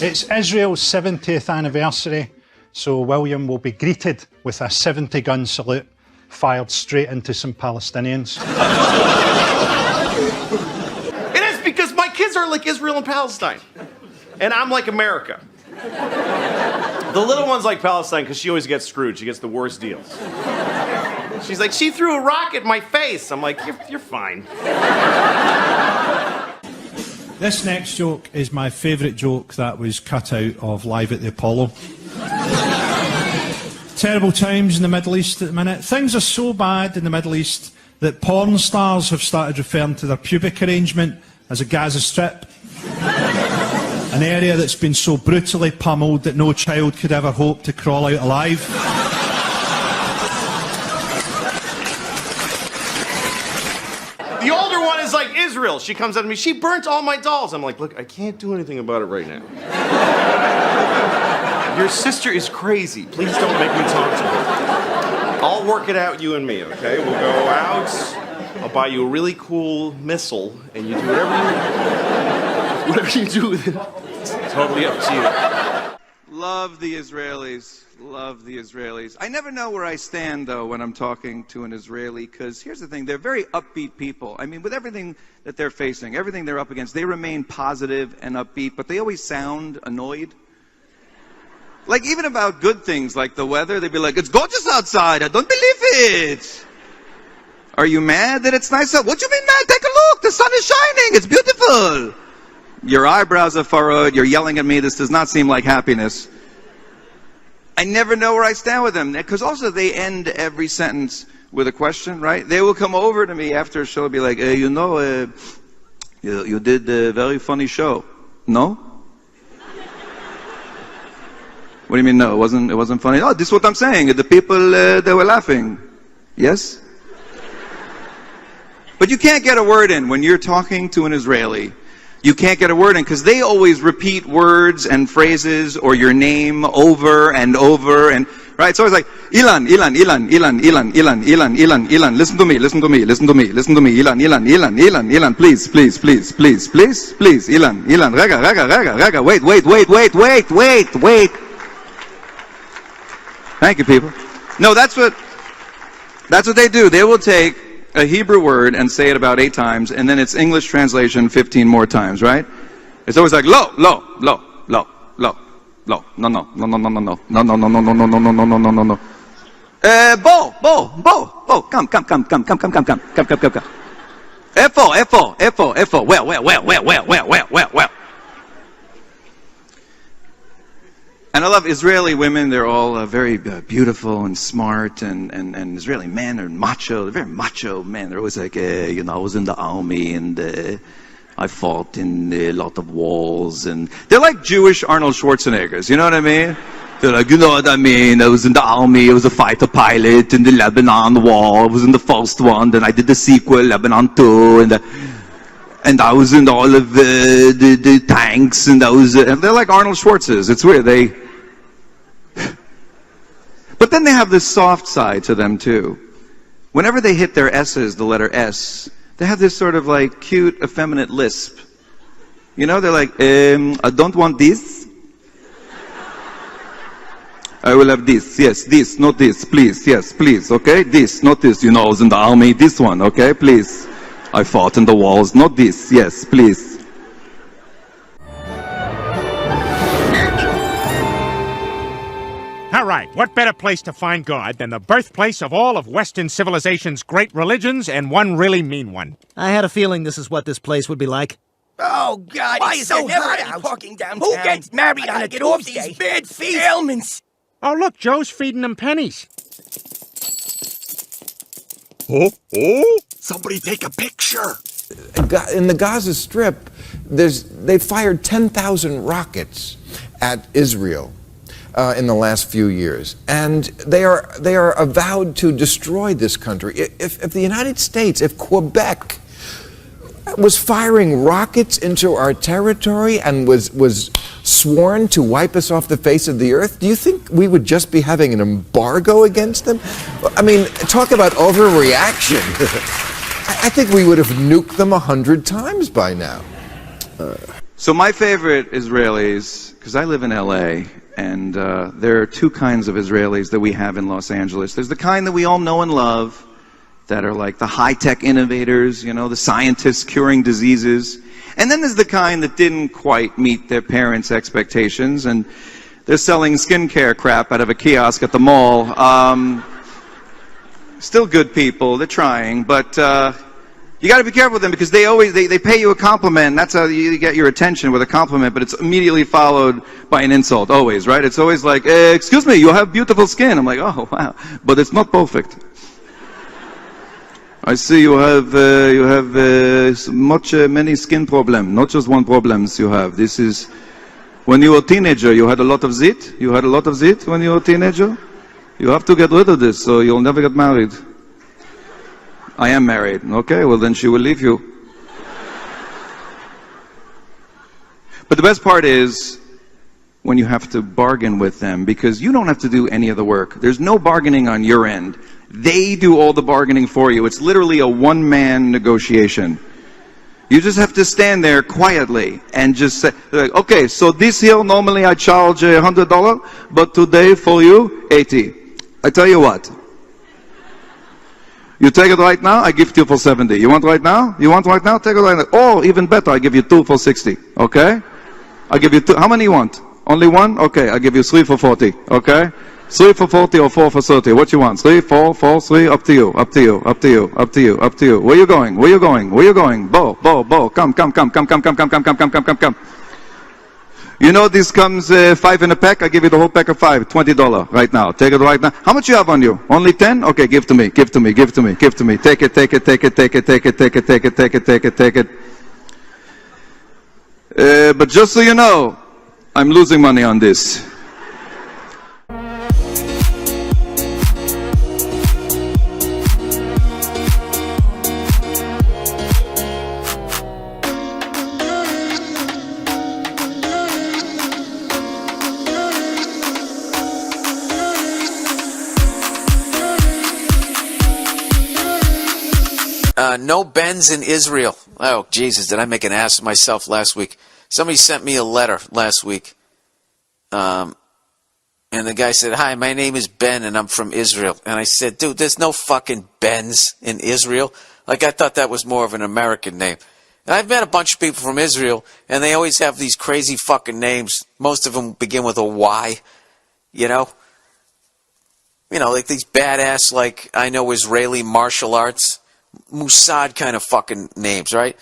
It's Israel's 70th anniversary, so William will be greeted with a 70-gun salute fired straight into some Palestinians. It is because my kids are like Israel and Palestine, and I'm like America. The little one's like Palestine because she always gets screwed. She gets the worst deals. She's like, she threw a rock at my face. I'm like, you're fine. This next joke is my favourite joke that was cut out of Live at the Apollo. Terrible times in the Middle East at the minute. Things are so bad in the Middle East that porn stars have started referring to their pubic arrangement as a Gaza Strip. An area that's been so brutally pummeled that no child could ever hope to crawl out alive. The older one is like Israel. She comes up to me, she burnt all my dolls. I'm like, look, I can't do anything about it right now. Your sister is crazy. Please don't make me talk to her. I'll work it out, you and me, okay? We'll go out, I'll buy you a really cool missile, and you do whatever you do with it. It's totally up to you. Love the Israelis. Love the Israelis. I never know where I stand, though, when I'm talking to an Israeli, because here's the thing. They're very upbeat people. I mean, with everything that they're facing, everything they're up against, they remain positive and upbeat, but they always sound annoyed. Like, even about good things like the weather, they'd be like, it's gorgeous outside. I don't believe it. Are you mad that it's nice out? What do you mean mad? Take a look. The sun is shining. It's beautiful. Your eyebrows are furrowed. You're yelling at me. This does not seem like happiness. I never know where I stand with them. Because also they end every sentence with a question, right? They will come over to me after a show and be like, you did a very funny show. No? What do you mean no? It wasn't funny? Oh, this is what I'm saying. The people, they were laughing. Yes? But you can't get a word in when you're talking to an Israeli. You can't get a word in because they always repeat words and phrases or your name over and over and right. It's always like Ilan, Ilan, Ilan, Ilan, Ilan, Ilan, Ilan, Ilan, Ilan. Listen to me, listen to me, listen to me, listen to me. Ilan, Ilan, Ilan, Ilan, Ilan. Please, please, please, please, please, please. Ilan, Ilan. Rega, rega, rega, rega. Wait, wait, wait, wait, wait, wait, wait. Thank you, people. No, that's what they do. They will take a Hebrew word and say it about 8 times, and then its English translation 15 more times, right? It's always like lo, lo, lo, lo, lo, lo, no, no, no, no, no, no, no, no, no, no, no, no, no, no, no, no, no, no, no. Bo, bo, bo, bo, come, come, come, come, come, come, come, come, come, come, come, come. Efo, efo, efo, efo, well, well, well, well, well, well, well, well, well. And I love Israeli women. They're all very beautiful and smart, and Israeli men are macho. They're very macho men. They're always like, I was in the army, and I fought in a lot of wars. And they're like Jewish Arnold Schwarzeneggers, you know what I mean? They're like, you know what I mean? I was in the army. I was a fighter pilot in the Lebanon war. I was in the first one. Then I did the sequel, Lebanon 2, and I was in all of the tanks, and and they're like Arnold Schwartzes. It's weird. But then they have this soft side to them too. Whenever they hit their S's, the letter S, they have this sort of like cute, effeminate lisp. You know, they're like, I don't want this. I will have this. Yes, this, not this, please. Yes, please. Okay, this, not this. You know, I was in the army. This one, okay, please. I fought in the walls. Not this. Yes, please. All right, what better place to find God than the birthplace of all of Western civilization's great religions and one really mean one? I had a feeling this is what this place would be like. Oh, God, Why it's is so there hot never any out. parking downtown? Who gets married on a Get off Tuesday? these bad feet ailments. Oh, look, Joe's feeding them pennies. Oh, somebody take a picture. In the Gaza Strip, they fired 10,000 rockets at Israel in the last few years, and they are avowed to destroy this country. If the United States, if Quebec was firing rockets into our territory and was sworn to wipe us off the face of the earth, do you think we would just be having an embargo against them? I mean, talk about overreaction. I think we would have nuked them 100 times by now. So my favorite Israelis, because I live in LA, and there are two kinds of Israelis that we have in Los Angeles. There's the kind that we all know and love, that are like the high-tech innovators, you know, the scientists curing diseases. And then there's the kind that didn't quite meet their parents' expectations, and they're selling skincare crap out of a kiosk at the mall. Still good people, they're trying, but you got to be careful with them, because they pay you a compliment. That's how you get your attention, with a compliment, but it's immediately followed by an insult, always, right? It's always like, excuse me, you have beautiful skin. I'm like, oh, wow, but it's not perfect. I see you have many skin problems, not just one problems you have. This is, when you were a teenager, you had a lot of zit? You had a lot of zit when you were a teenager? You have to get rid of this, so you'll never get married. I am married. Okay, well then she will leave you. But the best part is when you have to bargain with them, because you don't have to do any of the work. There's no bargaining on your end. They do all the bargaining for you. It's literally a one-man negotiation. You just have to stand there quietly and just say, like, okay, so this here, normally I charge $100, but today for you, $80. I tell you what. You take it right now, I give it to you for $70. You want right now? You want right now? Take it right now. Or even better, I give you 2 for $60. Okay? I give you 2. How many you want? Only one? Okay, I give you 3 for $40. Okay? 3 for $40 or 4 for $30. What you want? 3, 4, 4, 3. Up to you. Up to you. Up to you. Up to you. Up to you. Where you going? Where you going? Where you going? Bo. Come. You know this comes 5 in a pack. I give you the whole pack of 5. $20 right now. Take it right now. How much you have on you? Only 10? Okay, give to me. Give to me. Give to me. Give to me. Take it. Take it. Take it. Take it. Take it. Take it. Take it. Take it. Take it. Take it. But just so you know, I'm losing money on this. No Bens in Israel. Oh, Jesus, did I make an ass of myself last week? Somebody sent me a letter last week. And the guy said, hi, my name is Ben and I'm from Israel. And I said, dude, there's no fucking Bens in Israel. Like, I thought that was more of an American name. And I've met a bunch of people from Israel, and they always have these crazy fucking names. Most of them begin with a Y, you know? You know, like these badass, like, I know Israeli martial arts, Mossad kind of fucking names, right?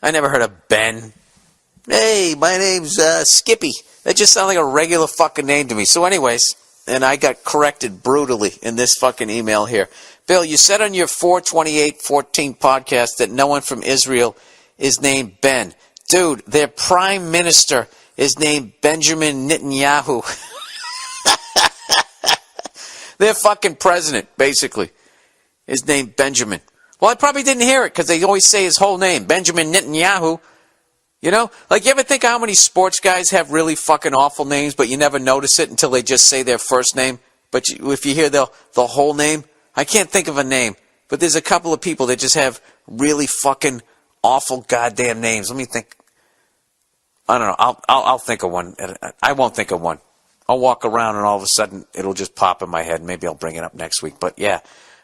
I never heard of Ben. Hey, my name's Skippy. That just sounds like a regular fucking name to me. So anyways, and I got corrected brutally in this fucking email here. Bill, you said on your 4/28/14 podcast that no one from Israel is named Ben. Dude, their prime minister is named Benjamin Netanyahu. Their fucking president, basically, is named Benjamin. Well, I probably didn't hear it because they always say his whole name, Benjamin Netanyahu. You know? Like, you ever think how many sports guys have really fucking awful names, but you never notice it until they just say their first name? But if you hear the whole name, I can't think of a name, but there's a couple of people that just have really fucking awful goddamn names. Let me think. I don't know. I'll think of one. I won't think of one. I'll walk around and all of a sudden it'll just pop in my head. Maybe I'll bring it up next week. But yeah.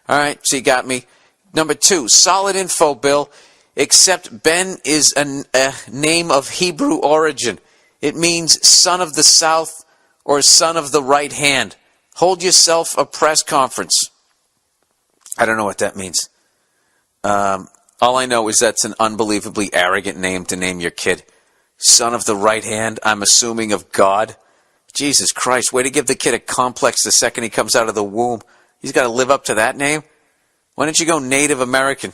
All right. So you got me. Number 2, solid info, Bill. Except Ben is a name of Hebrew origin. It means son of the south or son of the right hand. Hold yourself a press conference. I don't know what that means. All I know is that's an unbelievably arrogant name to name your kid. Son of the right hand, I'm assuming of God. Jesus Christ, way to give the kid a complex the second he comes out of the womb. He's got to live up to that name? Why don't you go Native American?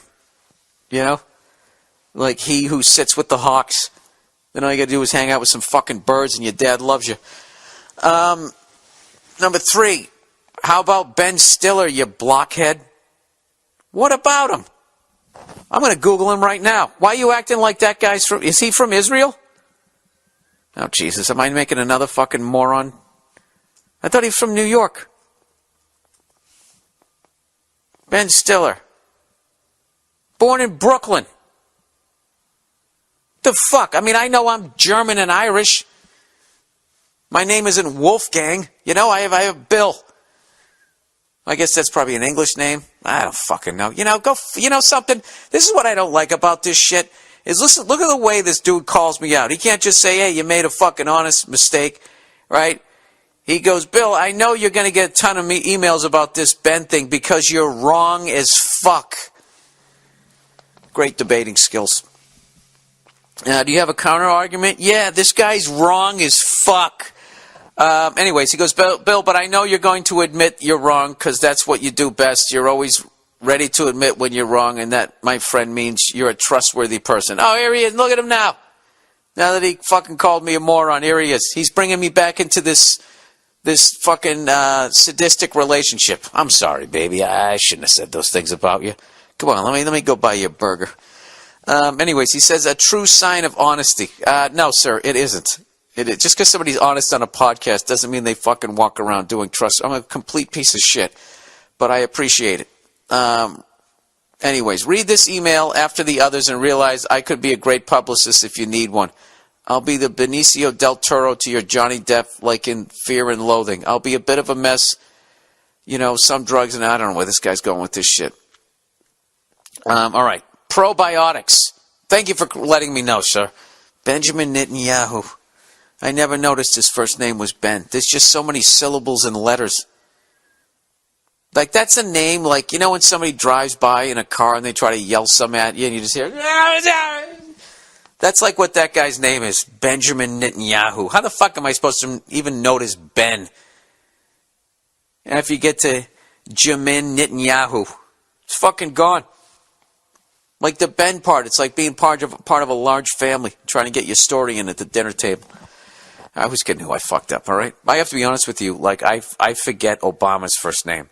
You know? Like he who sits with the hawks. Then all you got to do is hang out with some fucking birds and your dad loves you. Number 3, how about Ben Stiller, you blockhead? What about him? I'm going to Google him right now. Why are you acting like that guy's from... Is he from Israel? Oh, Jesus, am I making another fucking moron? I thought he was from New York. Ben Stiller. Born in Brooklyn. The fuck? I mean, I know I'm German and Irish. My name isn't Wolfgang. You know, I have Bill. I guess that's probably an English name. I don't fucking know. You know something? This is what I don't like about this shit. Is listen, look at the way this dude calls me out. He can't just say, hey, you made a fucking honest mistake, right? He goes, Bill, I know you're going to get a ton of emails about this Ben thing because you're wrong as fuck. Great debating skills. Do you have a counter argument? Yeah, this guy's wrong as fuck. Anyways, he goes, Bill, but I know you're going to admit you're wrong because that's what you do best. You're always ready to admit when you're wrong, and that, my friend, means you're a trustworthy person. Oh, here he is. Look at him now. Now that he fucking called me a moron, here he is. He's bringing me back into this fucking sadistic relationship. I'm sorry, baby. I shouldn't have said those things about you. Come on, let me go buy you a burger. Anyways, he says a true sign of honesty. No, sir, it isn't. Just because somebody's honest on a podcast doesn't mean they fucking walk around doing trust. I'm a complete piece of shit, but I appreciate it. Anyways, read this email after the others and realize I could be a great publicist if you need one. I'll be the Benicio del Toro to your Johnny Depp, like in Fear and Loathing. I'll be a bit of a mess, some drugs, and I don't know where this guy's going with this shit. All right, probiotics. Thank you for letting me know, sir. Benjamin Netanyahu. I never noticed his first name was Ben. There's just so many syllables and letters. Like, that's a name, like, when somebody drives by in a car and they try to yell something at you and you just hear... That's like what that guy's name is, Benjamin Netanyahu. How the fuck am I supposed to even notice Ben? And if you get to Jamin Netanyahu, it's fucking gone. Like the Ben part, it's like being part of a large family, trying to get your story in at the dinner table. I was kidding who I fucked up, all right? I have to be honest with you, like, I forget Obama's first name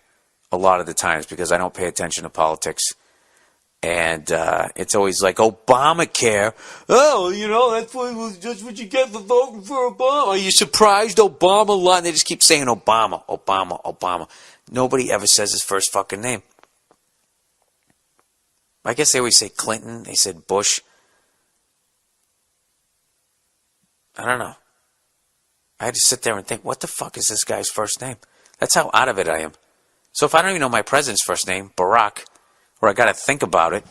a lot of the times because I don't pay attention to politics. And it's always like, Obamacare. Oh, that's what you get for voting for Obama. Are you surprised Obama lied? They just keep saying Obama, Obama, Obama. Nobody ever says his first fucking name. I guess they always say Clinton. They said Bush. I don't know. I had to sit there and think, what the fuck is this guy's first name? That's how out of it I am. So if I don't even know my president's first name, Barack, or I got to think about it,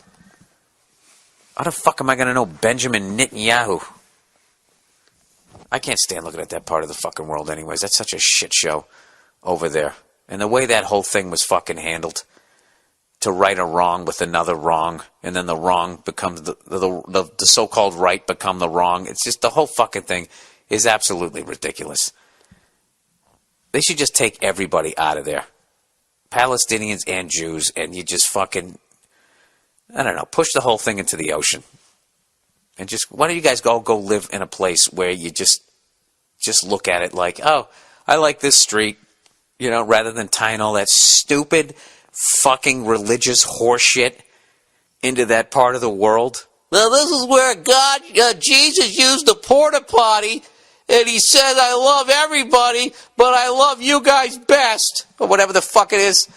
how the fuck am I going to know Benjamin Netanyahu? I can't stand looking at that part of the fucking world anyways. That's such a shit show over there. And the way that whole thing was fucking handled, to right a wrong with another wrong, and then the wrong becomes the so-called right become the wrong. It's just, the whole fucking thing is absolutely ridiculous. They should just take everybody out of there. Palestinians and Jews, and you just fucking, I don't know, push the whole thing into the ocean. And just, why don't you guys go live in a place where you just look at it like, oh, I like this street, rather than tying all that stupid fucking religious horseshit into that part of the world. Well, this is where Jesus used the porta potty, and he said, I love everybody, but I love you guys best. Or whatever the fuck it is.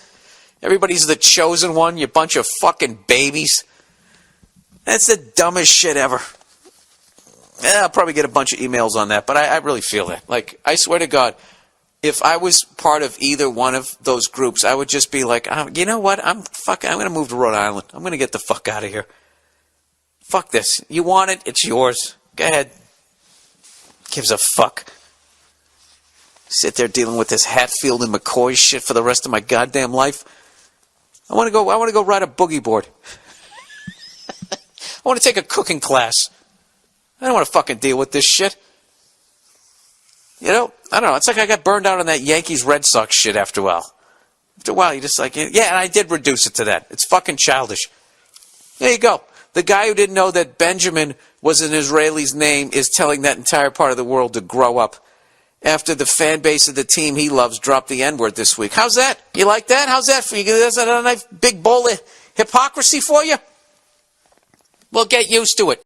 Everybody's the chosen one, you bunch of fucking babies. That's the dumbest shit ever. Yeah, I'll probably get a bunch of emails on that, but I really feel that. Like, I swear to God, if I was part of either one of those groups, I would just be like, you know what, I'm going to move to Rhode Island. I'm going to get the fuck out of here. Fuck this. You want it, it's yours. Go ahead. Gives a fuck. Sit there dealing with this Hatfield and McCoy shit for the rest of my goddamn life. I want to go ride a boogie board. I want to take a cooking class. I don't want to fucking deal with this shit. I don't know. It's like I got burned out on that Yankees Red Sox shit after a while. After a while, you just like, yeah, and I did reduce it to that. It's fucking childish. There you go. The guy who didn't know that Benjamin was an Israeli's name is telling that entire part of the world to grow up after the fan base of the team he loves dropped the N-word this week. How's that? You like that? How's that for you? Is that a nice big bowl of hypocrisy for you? Well, get used to it.